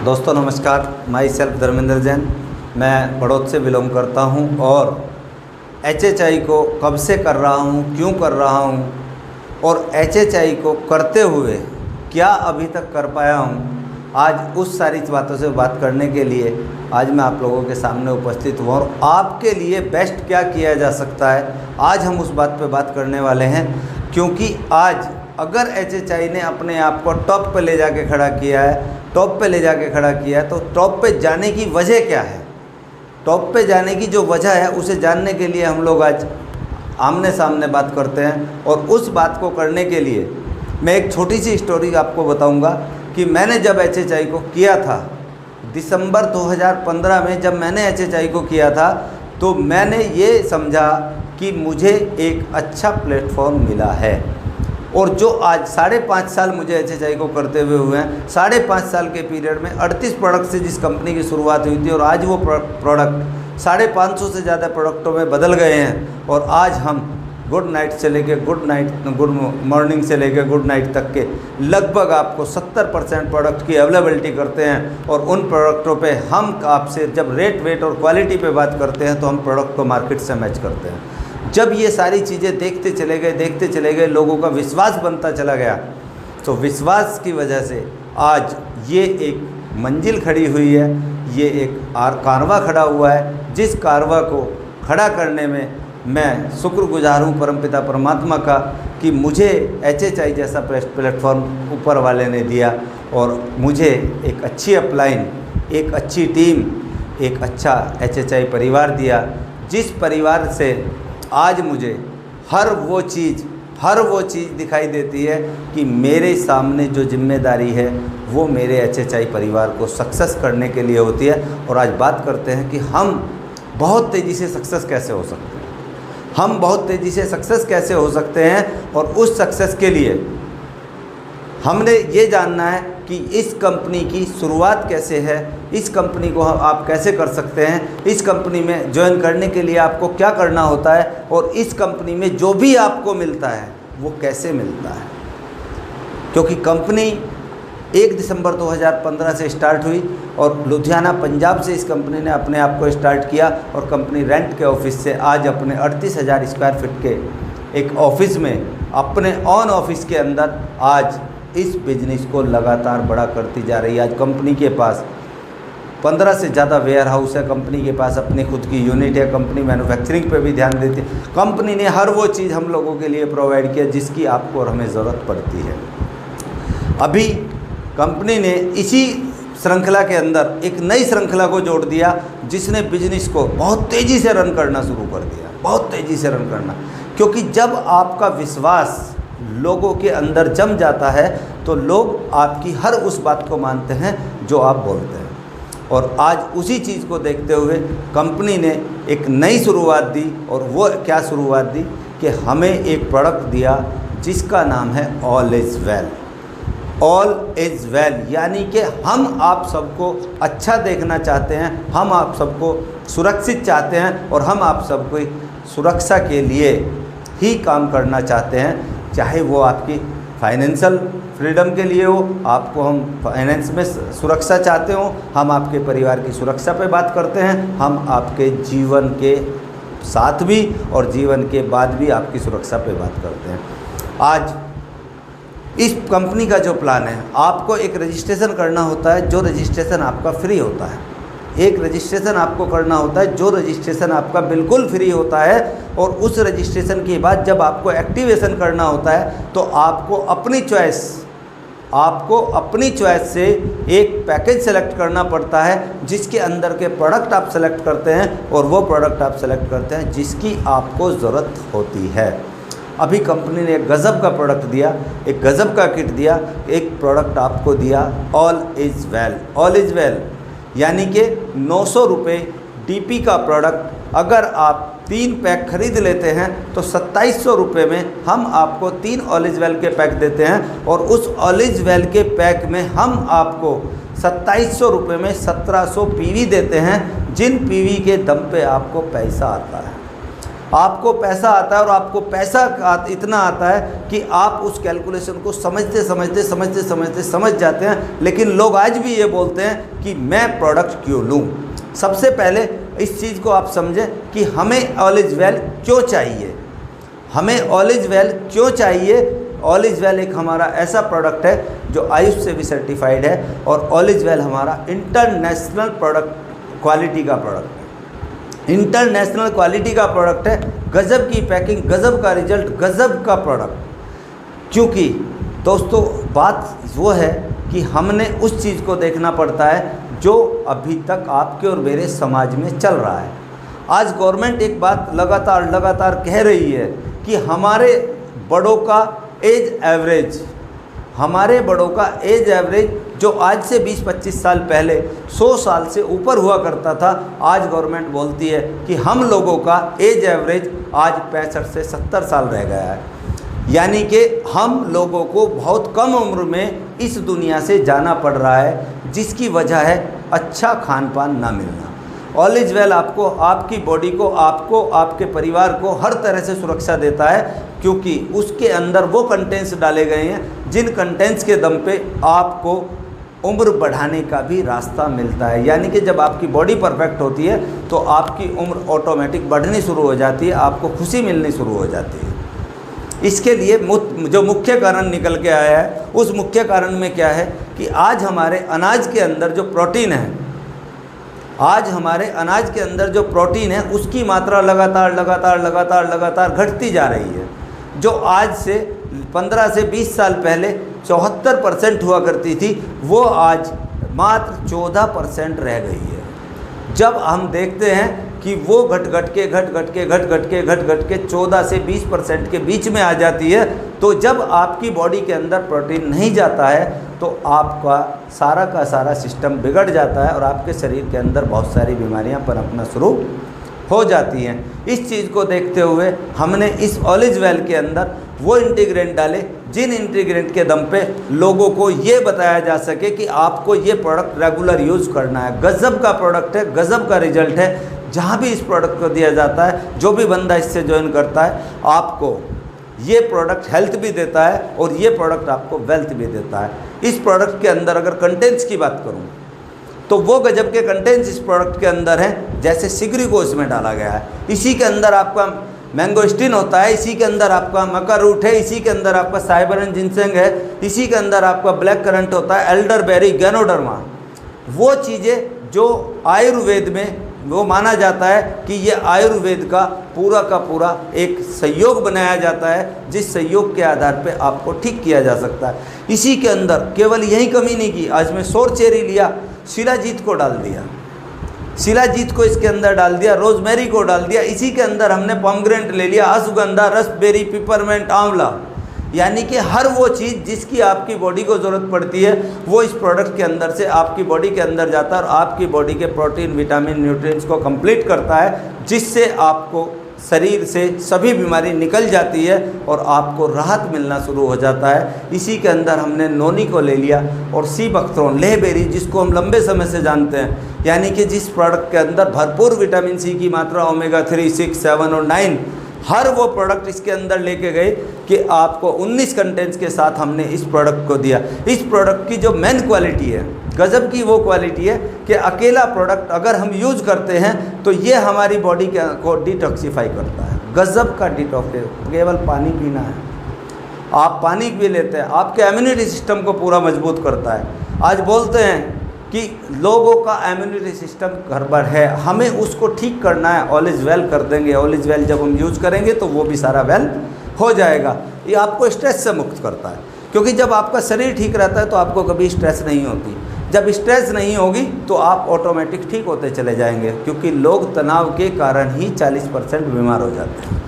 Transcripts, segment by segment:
दोस्तों नमस्कार, my self Dharmendra Jain. मैं बड़ौद से बिलोंग करता हूं और HHI को कब से कर रहा हूं, क्यों कर रहा हूं और HHI को करते हुए क्या अभी तक कर पाया हूं, आज उस सारी बातों से बात करने के लिए आज मैं आप लोगों के सामने उपस्थित हुआ और आपके लिए बेस्ट क्या किया जा सकता है, आज हम उस बात पे बात करने वाले हैं। क्योंकि आज अगर HHI ने अपने आप को टॉप पे ले जाके खड़ा किया है, टॉप पे ले जाके खड़ा किया है, तो टॉप पे जाने की वजह क्या है, टॉप पे जाने की जो वजह है उसे जानने के लिए हम लोग आज आमने सामने बात करते हैं। और उस बात को करने के लिए मैं एक छोटी सी स्टोरी आपको बताऊंगा कि मैंने जब HHI को किया था दिसंबर 2015 में, जब मैंने HHI को किया था तो मैंने ये समझा कि मुझे एक अच्छा प्लेटफॉर्म मिला है। और जो आज 5.5 साल मुझे HHI को करते हुए हुए हैं, 5.5 साल के पीरियड में 38 प्रोडक्ट से जिस कंपनी की शुरुआत हुई थी और आज वो प्रोडक्ट 550 से ज़्यादा प्रोडक्टों में बदल गए हैं। और आज हम गुड नाइट से लेके गुड मॉर्निंग से लेके गुड नाइट तक के लगभग आपको 70% प्रोडक्ट की अवेलेबिलिटी करते हैं। और उन प्रोडक्टों पे हम आपसे जब रेट वेट और क्वालिटी पे बात करते हैं तो हम प्रोडक्ट को मार्केट से मैच करते हैं। जब ये सारी चीज़ें देखते चले गए, लोगों का विश्वास बनता चला गया, तो विश्वास की वजह से आज ये एक मंजिल खड़ी हुई है, ये एक कारवां खड़ा हुआ है, जिस कारवां को खड़ा करने में मैं शुक्रगुजार हूँ परमपिता परमात्मा का कि मुझे HHI जैसा प्लेटफॉर्म ऊपर वाले ने दिया और मुझे एक अच्छी अपलाइन, एक अच्छी टीम, एक अच्छा HHI परिवार दिया, जिस परिवार से आज मुझे हर वो चीज़ दिखाई देती है कि मेरे सामने जो जिम्मेदारी है वो मेरे HHI परिवार को सक्सेस करने के लिए होती है। और आज बात करते हैं कि हम बहुत तेज़ी से सक्सेस कैसे हो सकते हैं, हम बहुत तेज़ी से सक्सेस कैसे हो सकते हैं। और उस सक्सेस के लिए हमने ये जानना है कि इस कंपनी की शुरुआत कैसे है, इस कंपनी को आप कैसे कर सकते हैं, इस कंपनी में ज्वाइन करने के लिए आपको क्या करना होता है और इस कंपनी में जो भी आपको मिलता है वो कैसे मिलता है। क्योंकि कंपनी 1 दिसंबर 2015 से स्टार्ट हुई और लुधियाना पंजाब से इस कंपनी ने अपने आप को स्टार्ट किया और कंपनी रेंट के ऑफिस से आज अपने 38,000 स्क्वायर फीट के एक ऑफिस में, अपने ऑन ऑफिस के अंदर आज इस बिजनेस को लगातार बड़ा करती जा रही है। आज कंपनी के पास 15 से ज़्यादा वेयर हाउस है, कंपनी के पास अपनी खुद की यूनिट है, कंपनी मैन्युफैक्चरिंग पे भी ध्यान देती है। कंपनी ने हर वो चीज़ हम लोगों के लिए प्रोवाइड किया जिसकी आपको और हमें ज़रूरत पड़ती है। अभी कंपनी ने इसी श्रृंखला के अंदर एक नई श्रृंखला को जोड़ दिया जिसने बिजनेस को बहुत तेज़ी से रन करना शुरू कर दिया, बहुत तेज़ी से रन करना। क्योंकि जब आपका विश्वास लोगों के अंदर जम जाता है तो लोग आपकी हर उस बात को मानते हैं जो आप बोलते हैं। और आज उसी चीज़ को देखते हुए कंपनी ने एक नई शुरुआत दी। और वो क्या शुरुआत दी कि हमें एक प्रोडक्ट दिया जिसका नाम है all is well. All is well यानी कि हम आप सबको अच्छा देखना चाहते हैं, हम आप सबको सुरक्षित चाहते हैं और हम आप सबको सुरक्षा के लिए ही काम करना चाहते हैं। चाहे वो आपकी फाइनेंशियल फ्रीडम के लिए हो, आपको हम फाइनेंस में सुरक्षा चाहते हो, हम आपके परिवार की सुरक्षा पे बात करते हैं, हम आपके जीवन के साथ भी और जीवन के बाद भी आपकी सुरक्षा पे बात करते हैं। आज इस कंपनी का जो प्लान है, आपको एक रजिस्ट्रेशन करना होता है जो रजिस्ट्रेशन आपका फ्री होता है, एक रजिस्ट्रेशन आपको करना होता है जो रजिस्ट्रेशन आपका बिल्कुल फ्री होता है। और उस रजिस्ट्रेशन के बाद जब आपको एक्टिवेशन करना होता है तो आपको अपनी चॉइस से एक पैकेज सेलेक्ट करना पड़ता है जिसके अंदर के प्रोडक्ट आप सेलेक्ट करते हैं और वो प्रोडक्ट आप सेलेक्ट करते हैं जिसकी आपको ज़रूरत होती है। अभी कंपनी ने एक गज़ब का प्रोडक्ट दिया, एक गज़ब का किट दिया, एक प्रोडक्ट आपको दिया all is well. All is well यानी कि 900 रुपये DP का प्रोडक्ट अगर आप 3 पैक खरीद लेते हैं तो 2700 रुपये में हम आपको 3 ऑल इज़ वेल के पैक देते हैं। और उस ऑल इज़ वेल के पैक में हम आपको 2700 रुपये में 1700 PV देते हैं, जिन PV के दम पे आपको पैसा आता है। आपको पैसा आता है और आपको पैसा इतना आता है कि आप उस कैलकुलेशन को समझ जाते हैं। लेकिन लोग आज भी ये बोलते हैं कि मैं प्रोडक्ट क्यों लूँ। सबसे पहले इस चीज़ को आप समझें कि हमें ऑल इज़ वेल क्यों चाहिए। हमें ऑल इज़ वेल क्यों चाहिए। ऑल इज़ वेल एक हमारा ऐसा प्रोडक्ट है जो आयुष से भी सर्टिफाइड है, और ऑल इज़ वेल हमारा इंटरनेशनल प्रोडक्ट क्वालिटी का प्रोडक्ट है। इंटरनेशनल क्वालिटी का प्रोडक्ट है। गज़ब की पैकिंग, गज़ब का रिजल्ट, गज़ब का प्रोडक्ट। क्योंकि दोस्तों बात वो है कि हमने उस चीज़ को देखना पड़ता है जो अभी तक आपके और मेरे समाज में चल रहा है। आज गवर्नमेंट एक बात लगातार कह रही है कि हमारे बड़ों का एज एवरेज जो आज से 20-25 साल पहले 100 साल से ऊपर हुआ करता था, आज गवर्नमेंट बोलती है कि हम लोगों का एज एवरेज आज 65 से 70 साल रह गया है। यानी कि हम लोगों को बहुत कम उम्र में इस दुनिया से जाना पड़ रहा है, जिसकी वजह है अच्छा खान पान ना मिलना। ऑल इज़ वेल आपको, आपकी बॉडी को, आपको, आपके परिवार को हर तरह से सुरक्षा देता है, क्योंकि उसके अंदर वो कंटेंट्स डाले गए हैं जिन कंटेंट्स के दम पे आपको उम्र बढ़ाने का भी रास्ता मिलता है। यानी कि जब आपकी बॉडी परफेक्ट होती है तो आपकी उम्र ऑटोमेटिक बढ़नी शुरू हो जाती है, आपको खुशी मिलनी शुरू हो जाती है। इसके लिए जो मुख्य कारण निकल के आया है, उस मुख्य कारण में क्या है कि आज हमारे अनाज के अंदर जो प्रोटीन है, उसकी मात्रा लगातार घटती जा रही है। जो आज से 15 से 20 साल पहले 74% हुआ करती थी, वो आज मात्र 14% रह गई है। जब हम देखते हैं कि वो घट घट के 14 से 20% के बीच में आ जाती है, तो जब आपकी बॉडी के अंदर प्रोटीन नहीं जाता है तो आपका सारा का सारा सिस्टम बिगड़ जाता है और आपके शरीर के अंदर बहुत सारी बीमारियां पनपना शुरू हो जाती हैं। इस चीज़ को देखते हुए हमने इस ऑल इज़ वेल के अंदर वो इंटीग्रेंट डाले जिन इंटीग्रेंट के दम पे लोगों को ये बताया जा सके कि आपको ये प्रोडक्ट रेगुलर यूज़ करना है। गज़ब का प्रोडक्ट है, गज़ब का रिजल्ट है। जहाँ भी इस प्रोडक्ट को दिया जाता है, जो भी बंदा इससे ज्वाइन करता है, आपको ये प्रोडक्ट हेल्थ भी देता है और ये प्रोडक्ट आपको वेल्थ भी देता है। इस प्रोडक्ट के अंदर अगर कंटेंट्स की बात करूँ तो वो गजब के कंटेंट्स इस प्रोडक्ट के अंदर हैं। जैसे सिगरी को इसमें डाला गया है, इसी के अंदर आपका मैंगोस्टिन होता है, इसी के अंदर आपका मका रूट है, इसी के अंदर आपका साइबरन जिनसेंग है, इसी के अंदर आपका ब्लैक करंट होता है, एल्डरबेरी, गैनोडर्मा। वो चीज़ें जो आयुर्वेद में वो माना जाता है कि ये आयुर्वेद का पूरा एक सहयोग बनाया जाता है, जिस सहयोग के आधार पे आपको ठीक किया जा सकता है। इसी के अंदर केवल यही कमी नहीं की, आज मैं सोर चेरी लिया, शिलाजीत को डाल दिया, शिलाजीत को इसके अंदर डाल दिया, रोजमेरी को डाल दिया, इसी के अंदर हमने पोमग्रेनेट ले लिया, अश्वगंधा, रसबेरी, पिपरमेंट, आंवला। यानी कि हर वो चीज़ जिसकी आपकी बॉडी को ज़रूरत पड़ती है वो इस प्रोडक्ट के अंदर से आपकी बॉडी के अंदर जाता है और आपकी बॉडी के प्रोटीन, विटामिन, न्यूट्रिएंट्स को कंप्लीट करता है, जिससे आपको शरीर से सभी बीमारी निकल जाती है और आपको राहत मिलना शुरू हो जाता है। इसी के अंदर हमने नोनी को ले लिया और सी बख्तरॉन, लेहबेरी, जिसको हम लंबे समय से जानते हैं, यानी कि जिस प्रोडक्ट के अंदर भरपूर विटामिन सी की मात्रा ओमेगा 3, 6, 7 और 9, हर वो प्रोडक्ट इसके अंदर लेके गए कि आपको 19 कंटेंट्स के साथ हमने इस प्रोडक्ट को दिया। इस प्रोडक्ट की जो मेन क्वालिटी है, गज़ब की वो क्वालिटी है कि अकेला प्रोडक्ट अगर हम यूज़ करते हैं तो ये हमारी बॉडी को डिटॉक्सीफाई करता है। गज़ब का डिटॉक्स, केवल पानी पीना है, आप पानी पी लेते हैं, आपके इम्यूनिटी सिस्टम को पूरा मजबूत करता है। आज बोलते हैं कि लोगों का इम्यूनिटी सिस्टम गड़बड़ है, हमें उसको ठीक करना है, ऑल इज़ वेल कर देंगे। ऑल इज़ वेल जब हम यूज़ करेंगे तो वो भी सारा वेल हो जाएगा। ये आपको स्ट्रेस से मुक्त करता है, क्योंकि जब आपका शरीर ठीक रहता है तो आपको कभी स्ट्रेस नहीं होती। जब स्ट्रेस नहीं होगी तो आप ऑटोमेटिक ठीक होते चले जाएंगे, क्योंकि लोग तनाव के कारण ही 40% बीमार हो जाते हैं।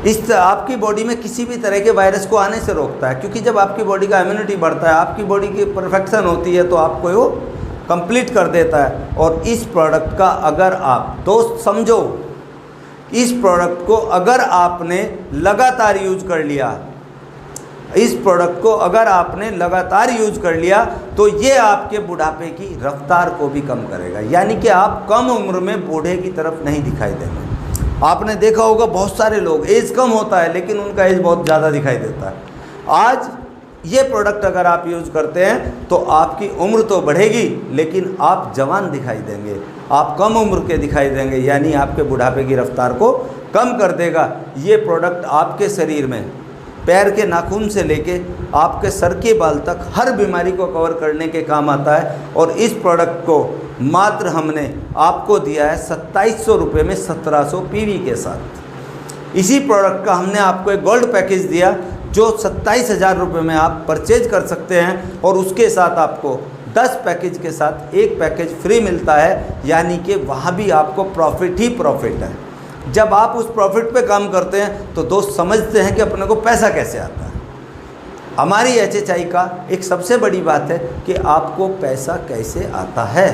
इस आपकी बॉडी में किसी भी तरह के वायरस को आने से रोकता है, क्योंकि जब आपकी बॉडी का इम्यूनिटी बढ़ता है, आपकी बॉडी की परफेक्शन होती है, तो आपको वो कंप्लीट कर देता है। और इस प्रोडक्ट का अगर आप दोस्त समझो, इस प्रोडक्ट को अगर आपने लगातार यूज कर लिया, इस प्रोडक्ट को अगर आपने लगातार यूज कर लिया तो ये आपके बुढ़ापे की रफ्तार को भी कम करेगा। यानी कि आप कम उम्र में बूढ़े की तरफ नहीं दिखाई देंगे। आपने देखा होगा बहुत सारे लोग, एज कम होता है लेकिन उनका एज बहुत ज़्यादा दिखाई देता है। आज ये प्रोडक्ट अगर आप यूज़ करते हैं तो आपकी उम्र तो बढ़ेगी लेकिन आप जवान दिखाई देंगे, आप कम उम्र के दिखाई देंगे, यानी आपके बुढ़ापे की रफ्तार को कम कर देगा। ये प्रोडक्ट आपके शरीर में पैर के नाखून से लेके आपके सर के बाल तक हर बीमारी को कवर करने के काम आता है। और इस प्रोडक्ट को मात्र हमने आपको दिया है 2700 रुपये में 1700 पीवी के साथ। इसी प्रोडक्ट का हमने आपको एक गोल्ड पैकेज दिया जो 27,000 रुपये में आप परचेज कर सकते हैं और उसके साथ आपको 10 पैकेज के साथ एक पैकेज फ्री मिलता है, यानी कि वहाँ भी आपको प्रॉफिट ही प्रॉफिट है। जब आप उस प्रॉफिट पे काम करते हैं तो दोस्त समझते हैं कि अपने को पैसा कैसे आता है। हमारी HHI का एक सबसे बड़ी बात है कि आपको पैसा कैसे आता है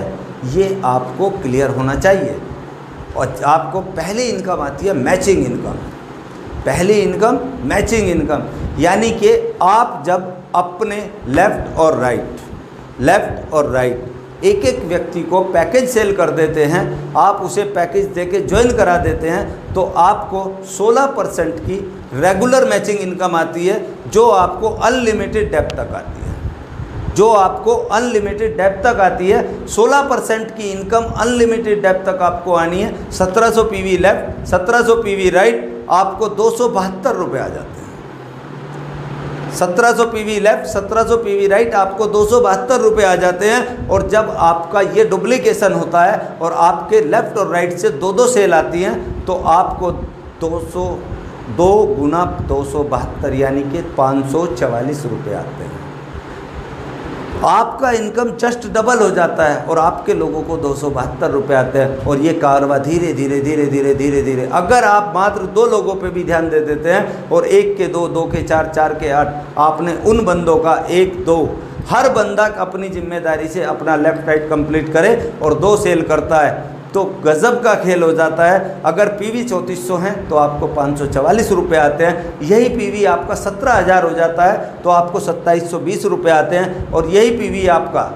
ये आपको क्लियर होना चाहिए। और आपको पहली इनकम आती है मैचिंग इनकम। पहली इनकम मैचिंग इनकम, यानी कि आप जब अपने लेफ़्ट और राइट एक एक व्यक्ति को पैकेज सेल कर देते हैं, आप उसे पैकेज देके ज्वाइन करा देते हैं तो आपको 16% की रेगुलर मैचिंग इनकम आती है जो आपको अनलिमिटेड डेप्थ तक आती है। 16% की इनकम अनलिमिटेड डेप्थ तक आपको आनी है। 1700 पीवी लेफ्ट, 1700 पीवी राइट, आपको 272 रुपये आ जाते हैं। 1700 पीवी लेफ्ट, 1700 पीवी राइट, आपको 272 रुपये आ जाते हैं। और जब आपका ये डुप्लीकेशन होता है और आपके लेफ़्ट और राइट से दो सेल आती हैं तो आपको 202 गुना 272 यानी कि 544 रुपये आते हैं। आपका इनकम जस्ट डबल हो जाता है और आपके लोगों को 272 रुपये आते हैं। और ये कारवा धीरे धीरे अगर आप मात्र 2 लोगों पे भी ध्यान दे देते हैं और 1 के 2, 2 के 4, 4 के 8, आपने उन बंदों का 1, 2, हर बंदा अपनी जिम्मेदारी से अपना लेफ्ट राइट कंप्लीट करे और 2 सेल करता है तो गज़ब का खेल हो जाता है। अगर पीवी 3400 हैं तो आपको 544 रुपये आते हैं। यही पीवी आपका 17,000 हो जाता है तो आपको 2720 रुपये आते हैं। और यही पीवी आपका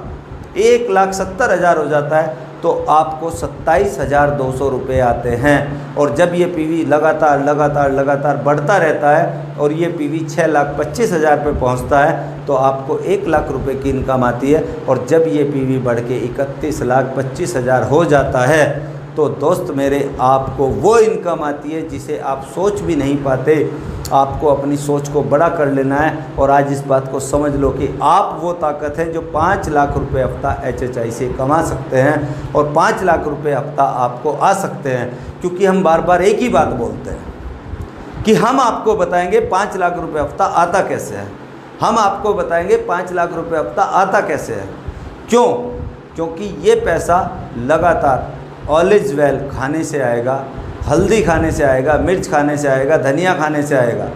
1,70,000 हो जाता है तो आपको 27,200 रुपये आते हैं। और जब ये पीवी लगातार बढ़ता रहता है और ये पीवी 6,25,000 पे पहुंचता है तो आपको 1,00,000 रुपये की इनकम आती है। और जब ये पीवी बढ़ के 31,25,000 हो जाता है तो दोस्त मेरे आपको वो इनकम आती है जिसे आप सोच भी नहीं पाते। आपको अपनी सोच को बड़ा कर लेना है। और आज इस बात को समझ लो कि आप वो ताकत है जो 5 लाख रुपये हफ्ता HHI से कमा सकते हैं और 5 लाख रुपये हफ्ता आपको आ सकते हैं। क्योंकि हम बार बार एक ही बात बोलते हैं कि हम आपको बताएंगे 5 लाख रुपये हफ्ता आता कैसे है, हम आपको बताएंगे 5 लाख रुपये हफ्ता आता कैसे है। क्यों? क्योंकि ये पैसा लगातार ऑल इज वेल खाने से आएगा, हल्दी खाने से आएगा, मिर्च खाने से आएगा, धनिया खाने से आएगा,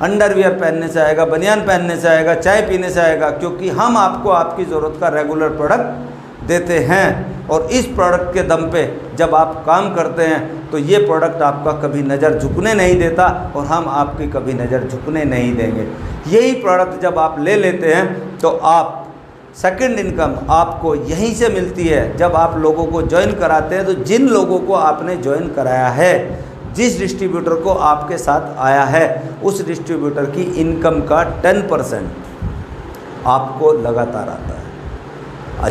अंडरवियर पहनने से आएगा, बनियान पहनने से आएगा, चाय पीने से आएगा। क्योंकि हम आपको आपकी ज़रूरत का रेगुलर प्रोडक्ट देते हैं। और इस प्रोडक्ट के दम पे जब आप काम करते हैं तो ये प्रोडक्ट आपका कभी नज़र झुकने नहीं देता और हम आपकी कभी नज़र झुकने नहीं देंगे। यही प्रोडक्ट जब आप ले लेते हैं तो आप सेकंड इनकम आपको यहीं से मिलती है। जब आप लोगों को ज्वाइन कराते हैं तो जिन लोगों को आपने ज्वाइन कराया है, जिस डिस्ट्रीब्यूटर को आपके साथ आया है, उस डिस्ट्रीब्यूटर की इनकम का 10% आपको लगातार आता है।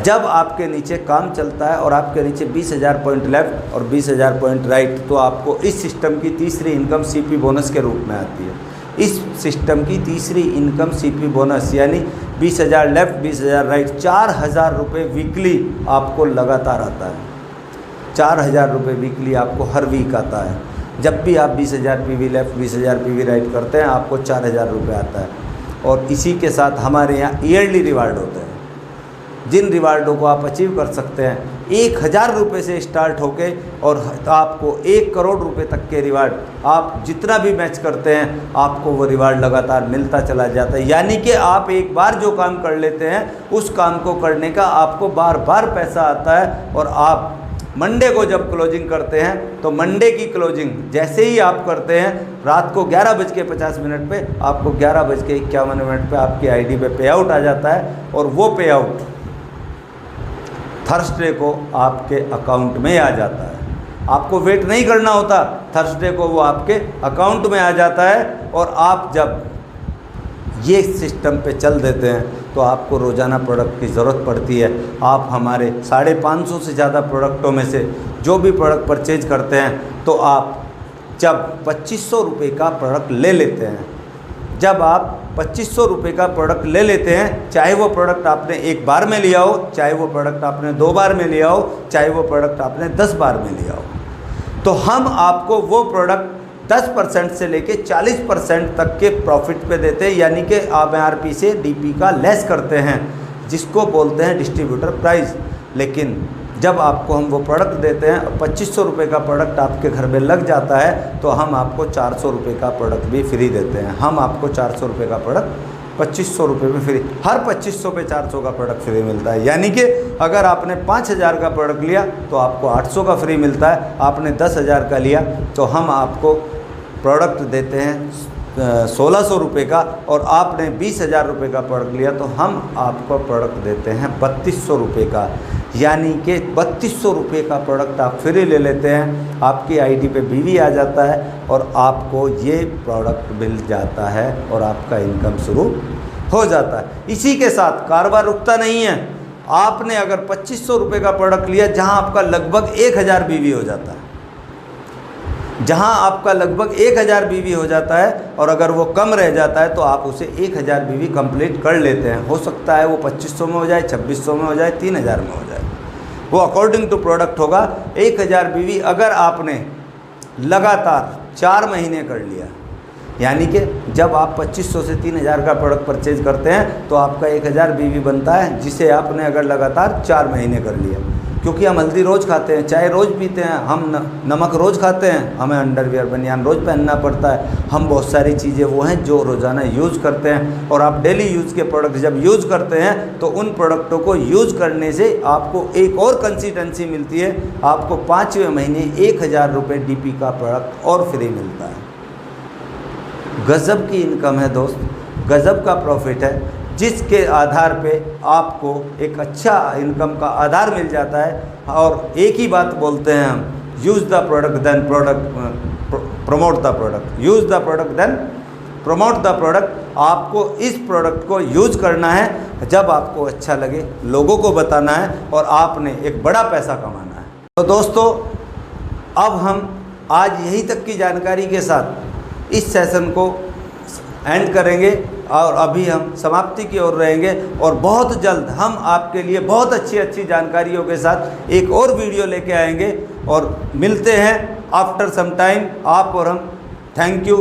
जब आपके नीचे काम चलता है और आपके नीचे 20,000 पॉइंट लेफ्ट और 20,000 पॉइंट राइट तो आपको इस सिस्टम की तीसरी इनकम CP बोनस के रूप में आती है। इस सिस्टम की तीसरी इनकम CP बोनस यानी 20,000 लेफ्ट 20,000 राइट, 4,000 रुपये वीकली आपको लगातार आता है। 4,000 रुपये वीकली आपको हर वीक आता है। जब भी आप 20,000 पीवी लेफ्ट 20,000 पीवी राइट करते हैं आपको 4,000 रुपये आता है। और इसी के साथ हमारे यहाँ ईयरली रिवार्ड होते हैं। जिन रिवार्डों को आप अचीव कर सकते हैं 1,000 रुपये से स्टार्ट होके और आपको 1 करोड़ रुपए तक के रिवार्ड, आप जितना भी मैच करते हैं आपको वो रिवार्ड लगातार मिलता चला जाता है। यानी कि आप एक बार जो काम कर लेते हैं उस काम को करने का आपको बार बार पैसा आता है। और आप मंडे को जब क्लोजिंग करते हैं तो मंडे की क्लोजिंग जैसे ही आप करते हैं रात को 11:50 पे आपको 11:51 पे आपकी ID पे पे आउट आ जाता है। और वो पे आउट थर्सडे को आपके अकाउंट में आ जाता है। आपको वेट नहीं करना होता, थर्सडे को वो आपके अकाउंट में आ जाता है। और आप जब ये सिस्टम पे चल देते हैं तो आपको रोज़ाना प्रोडक्ट की ज़रूरत पड़ती है। आप हमारे 550 से ज़्यादा प्रोडक्टों में से जो भी प्रोडक्ट परचेज करते हैं, तो आप जब 2500 रुपये का प्रोडक्ट ले लेते हैं, जब आप 2500 रुपये का प्रोडक्ट ले लेते हैं, चाहे वो प्रोडक्ट आपने एक बार में लिया हो, चाहे वो प्रोडक्ट आपने 2 बार में लिया हो, चाहे वो प्रोडक्ट आपने 10 बार में लिया हो, तो हम आपको वो प्रोडक्ट 10% से लेके 40% तक के प्रॉफिट पे देते हैं, यानी कि MRP से DP का लेस करते हैं, जिसको बोलते हैं डिस्ट्रीब्यूटर प्राइस। लेकिन जब आपको हम वो प्रोडक्ट देते हैं और 2500 रुपये का प्रोडक्ट आपके घर में लग जाता है, तो हम आपको 400 रुपये का प्रोडक्ट भी फ्री देते हैं। हम आपको 400 रुपये का प्रोडक्ट 2500 रुपये में फ्री, हर 2500 पे 400 का प्रोडक्ट फ्री मिलता है। यानी कि अगर आपने 5000 का प्रोडक्ट लिया तो आपको 800 का फ्री मिलता है, आपने 10,000 का लिया तो हम आपको प्रोडक्ट देते हैं 1600 रुपये का, और आपने 20,000 रुपये का प्रोडक्ट लिया तो हम आपको प्रोडक्ट देते हैं 3200 रुपये का। यानी कि 3200 रुपये का प्रोडक्ट आप फ्री ले लेते हैं, आपकी आईडी पे BV आ जाता है और आपको ये प्रोडक्ट मिल जाता है और आपका इनकम शुरू हो जाता है। इसी के साथ कारोबार रुकता नहीं है। आपने अगर 2500 रुपये का प्रोडक्ट लिया, जहां आपका लगभग 1000 BV हो जाता है, जहां आपका लगभग 1000 BV हो जाता है, और अगर वो कम रह जाता है तो आप उसे 1000 BV कंप्लीट कर लेते हैं। हो सकता है वो 2500 में हो जाए, 2600 में हो जाए, 3000 में हो जाए, वो अकॉर्डिंग टू प्रोडक्ट होगा। 1000 BV अगर आपने लगातार 4 महीने कर लिया, यानी कि जब आप 2500 से 3000 का प्रोडक्ट परचेज करते हैं तो आपका 1000 BV बनता है, जिसे आपने अगर लगातार 4 महीने कर लिया। क्योंकि हम हल्दी रोज़ खाते हैं, चाय रोज़ पीते हैं, हम नमक रोज़ खाते हैं, हमें अंडरवियर बनियान रोज़ पहनना पड़ता है, हम बहुत सारी चीज़ें वो हैं जो रोज़ाना यूज़ करते हैं। और आप डेली यूज़ के प्रोडक्ट जब यूज़ करते हैं तो उन प्रोडक्टों को यूज़ करने से आपको एक और कंसिस्टेंसी मिलती है, आपको 5वें महीने 1000 रुपये DP का प्रोडक्ट और फ्री मिलता है। गज़ब की इनकम है दोस्त, गज़ब का प्रॉफिट है, जिसके आधार पे आपको एक अच्छा इनकम का आधार मिल जाता है। और एक ही बात बोलते हैं हम, use the product then promote the product, use the product then promote the product. आपको इस प्रोडक्ट को यूज़ करना है जब आपको अच्छा लगे, लोगों को बताना है और आपने एक बड़ा पैसा कमाना है। तो दोस्तों, अब हम आज यहीं तक की जानकारी के साथ इस सेशन को एंड करेंगे और अभी हम समाप्ति की ओर रहेंगे, और बहुत जल्द हम आपके लिए बहुत अच्छी जानकारियों के साथ एक और वीडियो लेके आएंगे और मिलते हैं आफ्टर सम टाइम, आप और हम। Thank you.